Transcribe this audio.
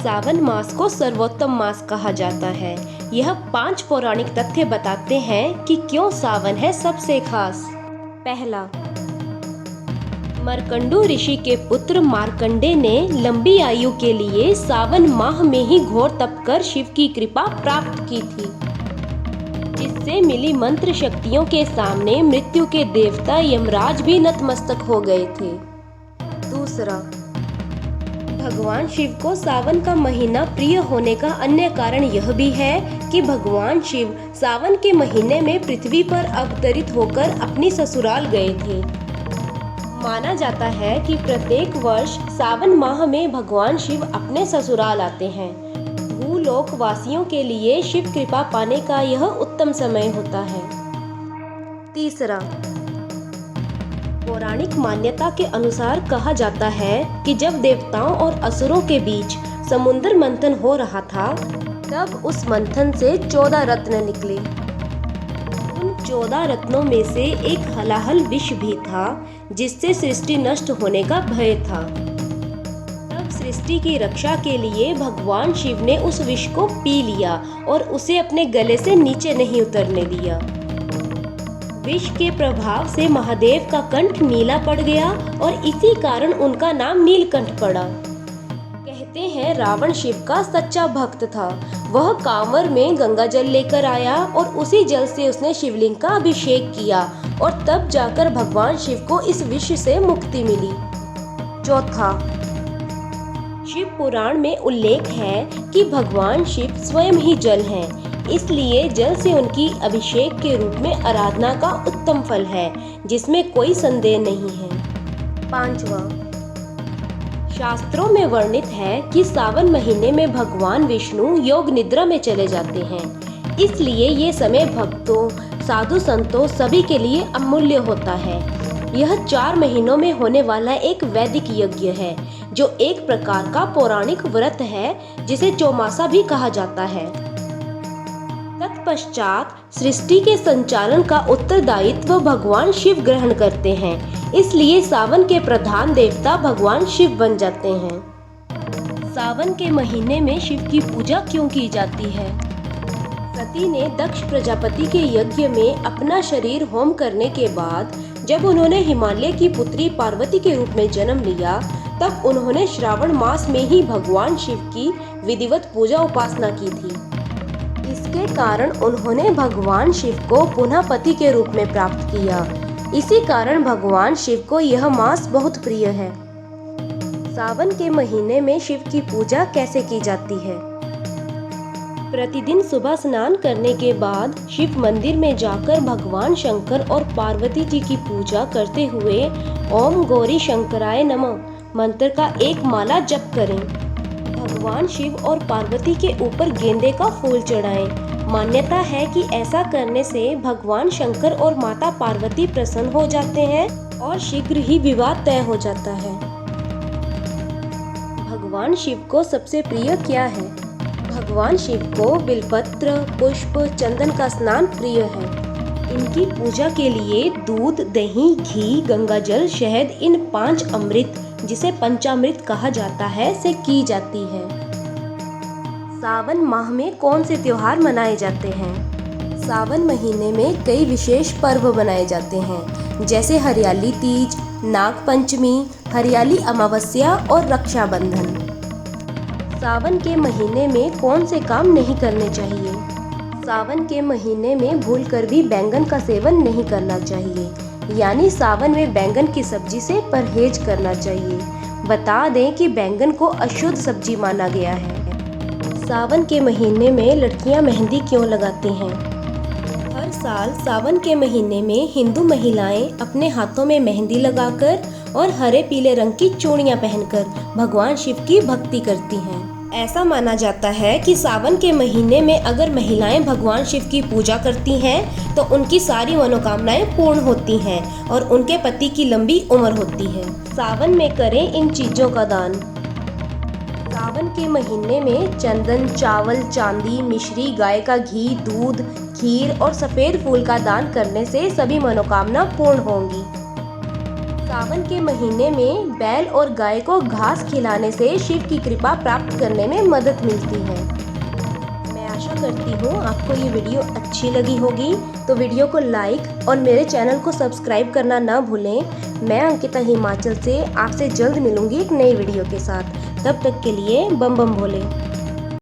सावन मास को सर्वोत्तम मास कहा जाता है। यह 5 पौराणिक तथ्य बताते हैं कि क्यों सावन है सबसे खास। पहला, मरकंडू ऋषि के पुत्र मार्कंडे ने लंबी आयु के लिए सावन माह में ही घोर तप कर शिव की कृपा प्राप्त की थी, जिससे मिली मंत्र शक्तियों के सामने मृत्यु के देवता यमराज भी नतमस्तक हो गए थे। दूसरा, भगवान शिव को सावन का महीना प्रिय होने का अन्य कारण यह भी है कि भगवान शिव सावन के महीने में पृथ्वी पर अवतरित होकर अपनी ससुराल गए थे। माना जाता है कि प्रत्येक वर्ष सावन माह में भगवान शिव अपने ससुराल आते हैं। भूलोक वासियों के लिए शिव कृपा पाने का यह उत्तम समय होता है। तीसरा, पौराणिक मान्यता के अनुसार कहा जाता है कि जब देवताओं और असुरों के बीच समुद्र मंथन हो रहा था, तब उस मंथन से 14 रत्न निकले। उन 14 रत्नों में से एक हलाहल विष भी था, जिससे सृष्टि नष्ट होने का भय था। तब सृष्टि की रक्षा के लिए भगवान शिव ने उस विष को पी लिया और उसे अपने गले से नीचे नहीं उतरने दिया। विष के प्रभाव से महादेव का कंठ नीला पड़ गया और इसी कारण उनका नाम नीलकंठ पड़ा। कहते हैं रावण शिव का सच्चा भक्त था। वह कांवर में गंगा जल लेकर आया और उसी जल से उसने शिवलिंग का अभिषेक किया और तब जाकर भगवान शिव को इस विष से मुक्ति मिली। चौथा, शिव पुराण में उल्लेख है कि भगवान शिव स्वयं ही जल हैं, इसलिए जल से उनकी अभिषेक के रूप में आराधना का उत्तम फल है, जिसमें कोई संदेह नहीं है। पांचवा, शास्त्रों में वर्णित है कि सावन महीने में भगवान विष्णु योग निद्रा में चले जाते हैं, इसलिए ये समय भक्तों, साधु संतों सभी के लिए अमूल्य होता है। यह 4 महीनों में होने वाला एक वैदिक यज्ञ है, जो एक प्रकार का पौराणिक व्रत है, जिसे चौमासा भी कहा जाता है। तत्पश्चात सृष्टि के संचालन का उत्तरदायित्व भगवान शिव ग्रहण करते हैं, इसलिए सावन के प्रधान देवता भगवान शिव बन जाते हैं। सावन के महीने में शिव की पूजा क्यों की जाती है? सती ने दक्ष प्रजापति के यज्ञ में अपना शरीर होम करने के बाद जब उन्होंने हिमालय की पुत्री पार्वती के रूप में जन्म लिया, तब उन्होंने श्रावण मास में ही भगवान शिव की विधिवत पूजा उपासना की थी। इसके कारण उन्होंने भगवान शिव को पुनः पति के रूप में प्राप्त किया। इसी कारण भगवान शिव को यह मास बहुत प्रिय है। सावन के महीने में शिव की पूजा कैसे की जाती है? प्रतिदिन सुबह स्नान करने के बाद शिव मंदिर में जाकर भगवान शंकर और पार्वती जी की पूजा करते हुए ओम गौरी शंकराय नमः मंत्र का एक माला जप करें। भगवान शिव और पार्वती के ऊपर गेंदे का फूल चढ़ाएं। मान्यता है कि ऐसा करने से भगवान शंकर और माता पार्वती प्रसन्न हो जाते हैं और शीघ्र ही विवाह तय हो जाता है। भगवान शिव को सबसे प्रिय क्या है? भगवान शिव को बिलपत्र, पुष्प, चंदन का स्नान प्रिय है। इनकी पूजा के लिए दूध, दही, घी, गंगाजल, शहद, इन 5 अमृत, जिसे पंचामृत कहा जाता है, से की जाती है। सावन माह में कौन से त्योहार मनाए जाते हैं? सावन महीने में कई विशेष पर्व मनाए जाते हैं, जैसे हरियाली तीज, नाग पंचमी, हरियाली अमावस्या और रक्षाबंधन। सावन के महीने में कौन से काम नहीं करने चाहिए? सावन के महीने में भूलकर भी बैंगन का सेवन नहीं करना चाहिए, यानी सावन में बैंगन की सब्जी से परहेज करना चाहिए। बता दें कि बैंगन को अशुद्ध सब्जी माना गया है। सावन के महीने में लड़कियां मेहंदी क्यों लगाती हैं? हर साल सावन के महीने में हिंदू महिलाएं अपने हाथों में मेहंदी लगाकर और हरे पीले रंग की चूड़ियां पहनकर भगवान शिव की भक्ति करती हैं। ऐसा माना जाता है कि सावन के महीने में अगर महिलाएं भगवान शिव की पूजा करती हैं, तो उनकी सारी मनोकामनाएं पूर्ण होती हैं और उनके पति की लंबी उम्र होती है। सावन में करें इन चीजों का दान। सावन के महीने में चंदन, चावल, चांदी, मिश्री, गाय का घी, दूध, खीर और सफेद फूल का दान करने से सभी मनोकामना पूर्ण होंगी। सावन के महीने में बैल और गाय को घास खिलाने से शिव की कृपा प्राप्त करने में मदद मिलती है। मैं आशा करती हूँ आपको ये वीडियो अच्छी लगी होगी, तो वीडियो को लाइक और मेरे चैनल को सब्सक्राइब करना ना भूलें। मैं अंकिता हिमाचल से आपसे जल्द मिलूंगी एक नई वीडियो के साथ। तब तक के लिए बम बम भोले।